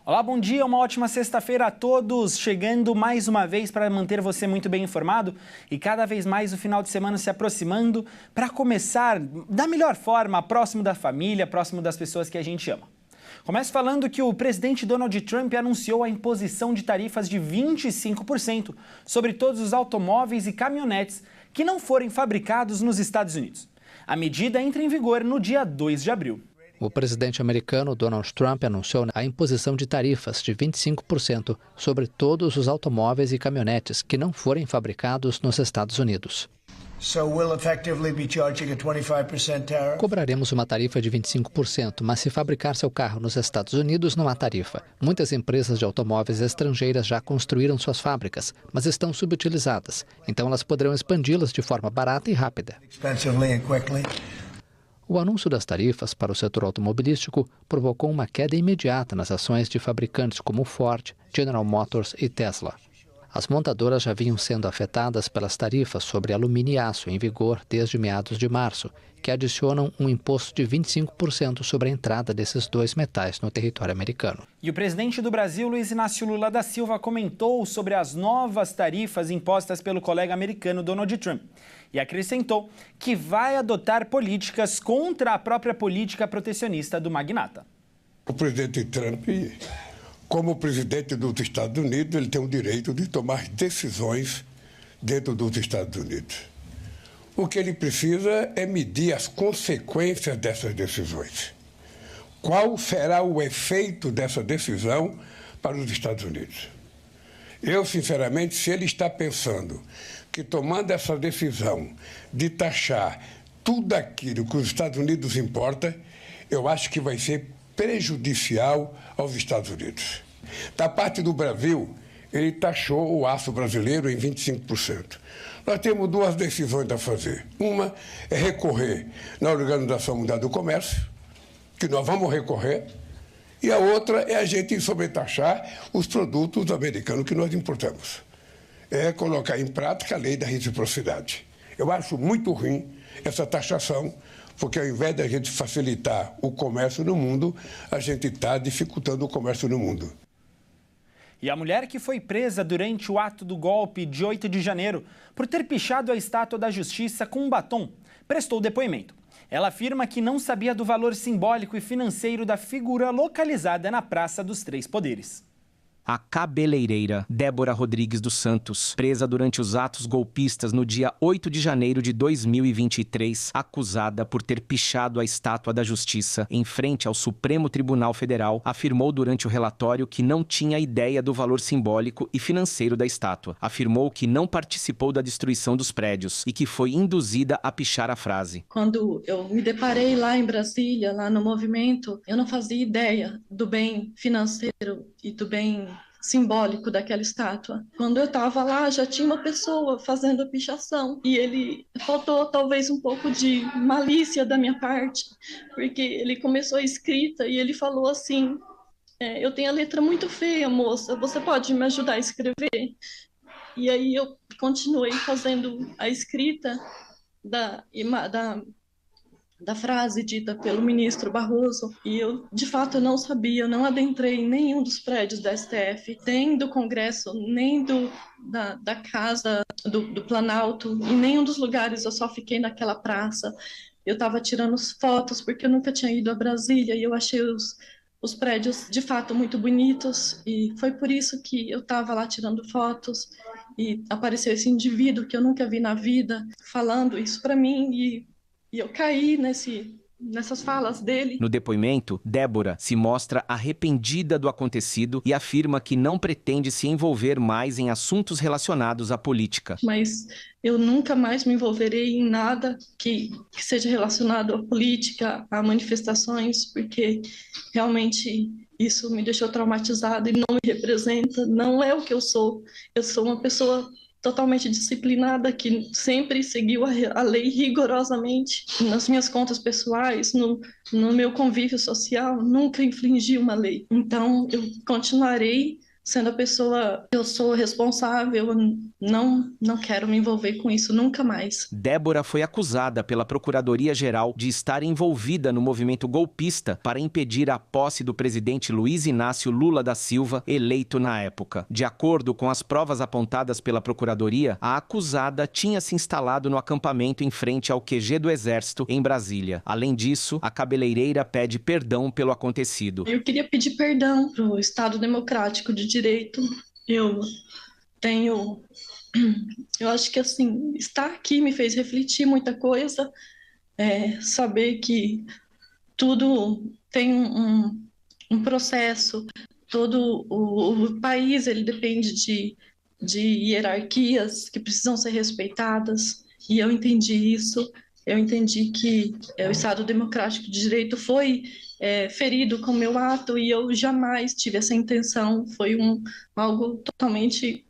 Olá, bom dia, uma ótima sexta-feira a todos, chegando mais uma vez para manter você muito bem informado e cada vez mais o final de semana se aproximando para começar da melhor forma, próximo da família, próximo das pessoas que a gente ama. Começo falando que o presidente Donald Trump anunciou a imposição de tarifas de 25% sobre todos os automóveis e caminhonetes que não forem fabricados nos Estados Unidos. A medida entra em vigor no dia 2 de abril. O presidente americano Donald Trump anunciou a imposição de tarifas de 25% sobre todos os automóveis e caminhonetes que não forem fabricados nos Estados Unidos. Cobraremos uma tarifa de 25%, mas se fabricar seu carro nos Estados Unidos não há tarifa. Muitas empresas de automóveis estrangeiras já construíram suas fábricas, mas estão subutilizadas, então elas poderão expandi-las de forma barata e rápida. O anúncio das tarifas para o setor automobilístico provocou uma queda imediata nas ações de fabricantes como Ford, General Motors e Tesla. As montadoras já vinham sendo afetadas pelas tarifas sobre alumínio e aço em vigor desde meados de março, que adicionam um imposto de 25% sobre a entrada desses dois metais no território americano. E o presidente do Brasil, Luiz Inácio Lula da Silva, comentou sobre as novas tarifas impostas pelo colega americano Donald Trump e acrescentou que vai adotar políticas contra a própria política protecionista do magnata. O presidente Trump, como presidente dos Estados Unidos, ele tem o direito de tomar decisões dentro dos Estados Unidos. O que ele precisa é medir as consequências dessas decisões. Qual será o efeito dessa decisão para os Estados Unidos? Eu, sinceramente, se ele está pensando que tomando essa decisão de taxar tudo aquilo que os Estados Unidos importa, eu acho que vai ser prejudicial aos Estados Unidos. Da parte do Brasil, ele taxou o aço brasileiro em 25%. Nós temos duas decisões a fazer. Uma é recorrer na Organização Mundial do Comércio, que nós vamos recorrer, e a outra é a gente sobretaxar os produtos americanos que nós importamos. É colocar em prática a lei da reciprocidade. Eu acho muito ruim essa taxação, porque ao invés da gente facilitar o comércio no mundo, a gente está dificultando o comércio no mundo. E a mulher que foi presa durante o ato do golpe de 8 de janeiro por ter pichado a estátua da Justiça com um batom, prestou depoimento. Ela afirma que não sabia do valor simbólico e financeiro da figura localizada na Praça dos Três Poderes. A cabeleireira Débora Rodrigues dos Santos, presa durante os atos golpistas no dia 8 de janeiro de 2023, acusada por ter pichado a estátua da Justiça em frente ao Supremo Tribunal Federal, afirmou durante o relatório que não tinha ideia do valor simbólico e financeiro da estátua. Afirmou que não participou da destruição dos prédios e que foi induzida a pichar a frase. Quando eu me deparei lá em Brasília, lá no movimento, eu não fazia ideia do bem financeiro e do bem simbólico daquela estátua. Quando eu estava lá, já tinha uma pessoa fazendo a pichação e ele faltou talvez um pouco de malícia da minha parte, porque ele começou a escrita e ele falou assim: eu tenho a letra muito feia, moça, você pode me ajudar a escrever? E aí eu continuei fazendo a escrita da frase dita pelo ministro Barroso, e eu, de fato, não sabia, eu não adentrei em nenhum dos prédios da STF, nem do Congresso, nem da Casa do Planalto, em nenhum dos lugares, eu só fiquei naquela praça. Eu estava tirando fotos, porque eu nunca tinha ido a Brasília, e eu achei os prédios, de fato, muito bonitos, e foi por isso que eu estava lá tirando fotos, e apareceu esse indivíduo que eu nunca vi na vida, falando isso para mim, e eu caí nessas falas dele. No depoimento, Débora se mostra arrependida do acontecido e afirma que não pretende se envolver mais em assuntos relacionados à política. Mas eu nunca mais me envolverei em nada que seja relacionado à política, a manifestações, porque realmente isso me deixou traumatizada e não me representa, não é o que eu sou. Eu sou uma pessoa totalmente disciplinada, que sempre seguiu a lei rigorosamente. Nas minhas contas pessoais, no meu convívio social, nunca infringi uma lei. Então, eu continuarei sendo a pessoa que eu sou responsável, eu não quero me envolver com isso nunca mais. Débora foi acusada pela Procuradoria-Geral de estar envolvida no movimento golpista para impedir a posse do presidente Luiz Inácio Lula da Silva, eleito na época. De acordo com as provas apontadas pela Procuradoria, a acusada tinha se instalado no acampamento em frente ao QG do Exército, em Brasília. Além disso, a cabeleireira pede perdão pelo acontecido. Eu queria pedir perdão para o Estado Democrático de Direito. Eu acho que, assim, estar aqui me fez refletir muita coisa, saber que tudo tem um processo, todo o país ele depende de hierarquias que precisam ser respeitadas, e eu entendi isso. Eu entendi que o Estado Democrático de Direito foi ferido com o meu ato, e eu jamais tive essa intenção. Foi algo totalmente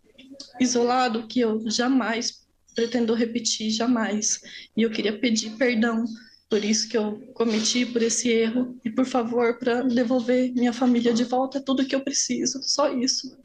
isolado que eu jamais pretendo repetir, jamais. E eu queria pedir perdão por isso que eu cometi, por esse erro, e por favor, para devolver minha família de volta, é tudo que eu preciso, só isso.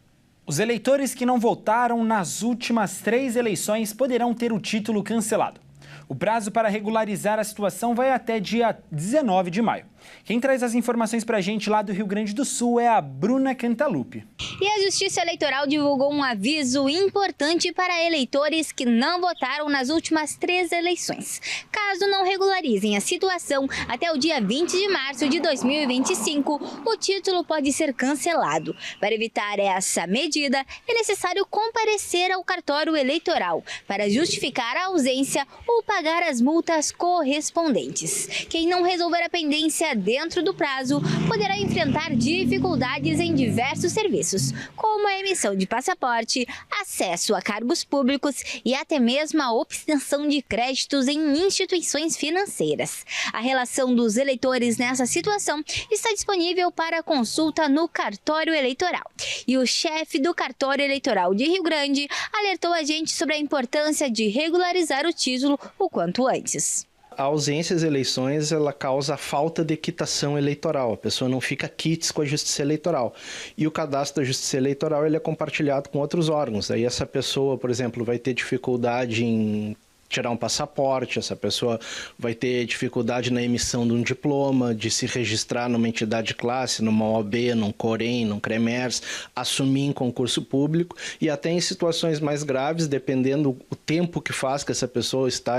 Os eleitores que não votaram nas últimas 3 eleições poderão ter o título cancelado. O prazo para regularizar a situação vai até dia 19 de maio. Quem traz as informações para a gente lá do Rio Grande do Sul é a Bruna Cantalupe. E a Justiça Eleitoral divulgou um aviso importante para eleitores que não votaram nas últimas 3 eleições. Caso não regularizem a situação até o dia 20 de março de 2025, o título pode ser cancelado. Para evitar essa medida, é necessário comparecer ao cartório eleitoral para justificar a ausência ou pagar as multas correspondentes. Quem não resolver a pendência dentro do prazo poderá enfrentar dificuldades em diversos serviços, como a emissão de passaporte, acesso a cargos públicos e até mesmo a obtenção de créditos em instituições financeiras. A relação dos eleitores nessa situação está disponível para consulta no cartório eleitoral. E o chefe do cartório eleitoral de Rio Grande alertou a gente sobre a importância de regularizar o título o quanto antes. A ausência das eleições, ela causa falta de quitação eleitoral. A pessoa não fica quites com a Justiça Eleitoral. E o cadastro da Justiça Eleitoral ele é compartilhado com outros órgãos. Aí essa pessoa, por exemplo, vai ter dificuldade em tirar um passaporte, essa pessoa vai ter dificuldade na emissão de um diploma, de se registrar numa entidade de classe, numa OAB, num COREM, num CREMERS, assumir em concurso público e até em situações mais graves, dependendo o tempo que faz que essa pessoa está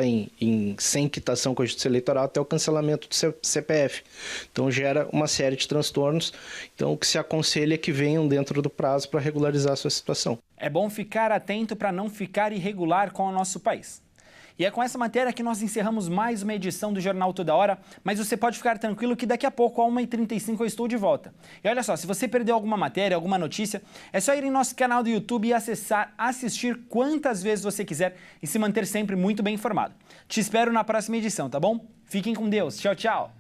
sem quitação com a Justiça Eleitoral, até o cancelamento do seu CPF. Então gera uma série de transtornos. Então o que se aconselha é que venham dentro do prazo para regularizar a sua situação. É bom ficar atento para não ficar irregular com o nosso país. E é com essa matéria que nós encerramos mais uma edição do Jornal Toda Hora, mas você pode ficar tranquilo que daqui a pouco, às 1h35, eu estou de volta. E olha só, se você perdeu alguma matéria, alguma notícia, é só ir em nosso canal do YouTube e assistir quantas vezes você quiser e se manter sempre muito bem informado. Te espero na próxima edição, tá bom? Fiquem com Deus. Tchau, tchau!